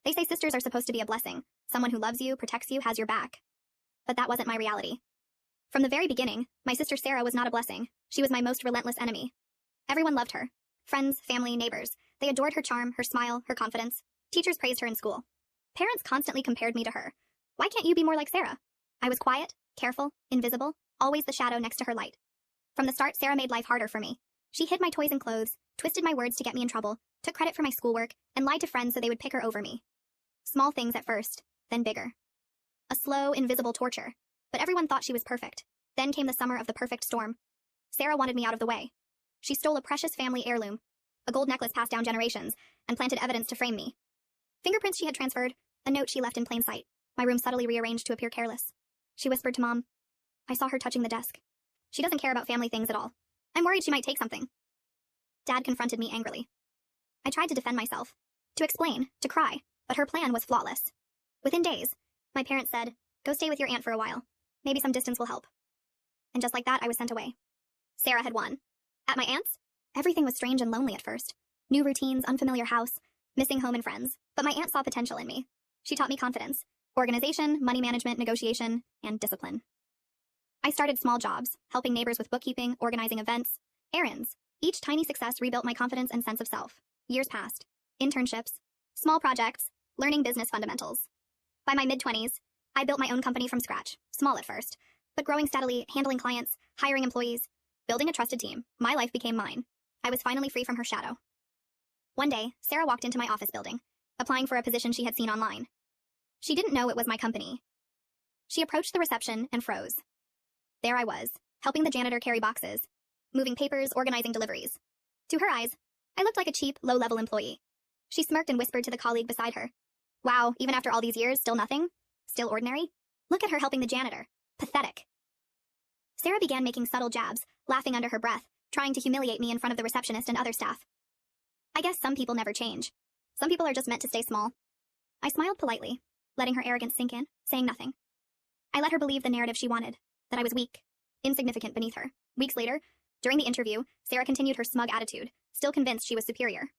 They say sisters are supposed to be a blessing, someone who loves you, protects you, has your back. But that wasn't my reality. From the very beginning, my sister Sarah was not a blessing. She was my most relentless enemy. Everyone loved her. Friends, family, neighbors. They adored her charm, her smile, her confidence. Teachers praised her in school. Parents constantly compared me to her. Why can't you be more like Sarah? I was quiet, careful, invisible, always the shadow next to her light. From the start, Sarah made life harder for me. She hid my toys and clothes, twisted my words to get me in trouble, took credit for my schoolwork, and lied to friends so they would pick her over me. Small things at first, then bigger. A slow, invisible torture. But everyone thought she was perfect. Then came the summer of the perfect storm. Sarah wanted me out of the way. She stole a precious family heirloom, a gold necklace passed down generations, and planted evidence to frame me. Fingerprints she had transferred, a note she left in plain sight, my room subtly rearranged to appear careless. She whispered to Mom. I saw her touching the desk. She doesn't care about family things at all. I'm worried she might take something. Dad confronted me angrily. I tried to defend myself, to explain, to cry, but her plan was flawless. Within days, my parents said, go stay with your aunt for a while. Maybe some distance will help. And just like that, I was sent away. Sarah had won. At my aunt's, everything was strange and lonely at first. New routines, unfamiliar house, missing home and friends. But my aunt saw potential in me. She taught me confidence, organization, money management, negotiation, and discipline. I started small jobs, helping neighbors with bookkeeping, organizing events, errands. Each tiny success rebuilt my confidence and sense of self. Years passed. Internships, small projects, learning business fundamentals. By my mid-20s, I built my own company from scratch, small at first, but growing steadily, handling clients, hiring employees, building a trusted team. My life became mine. I was finally free from her shadow. One day, Sarah walked into my office building, applying for a position she had seen online. She didn't know it was my company. She approached the reception and froze. There I was, helping the janitor carry boxes, moving papers, organizing deliveries. To her eyes, I looked like a cheap, low-level employee. She smirked and whispered to the colleague beside her. Wow, even after all these years, still nothing? Still ordinary? Look at her helping the janitor. Pathetic. Sarah began making subtle jabs, laughing under her breath, trying to humiliate me in front of the receptionist and other staff. I guess some people never change. Some people are just meant to stay small. I smiled politely, letting her arrogance sink in, saying nothing. I let her believe the narrative she wanted, that I was weak, insignificant beneath her. Weeks later, during the interview, Sarah continued her smug attitude, still convinced she was superior.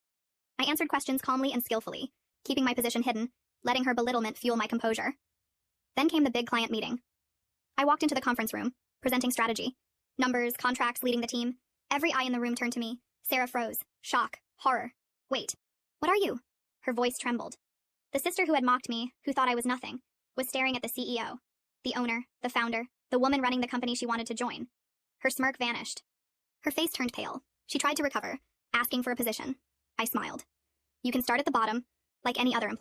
I answered questions calmly and skillfully, keeping my position hidden, letting her belittlement fuel my composure. Then came the big client meeting. I walked into the conference room, presenting strategy. Numbers, contracts, leading the team. Every eye in the room turned to me. Sarah froze. Shock. Horror. Wait. What are you? Her voice trembled. The sister who had mocked me, who thought I was nothing, was staring at the CEO, the owner, the founder, the woman running the company she wanted to join. Her smirk vanished. Her face turned pale. She tried to recover, asking for a position. I smiled. You can start at the bottom, like any other employee.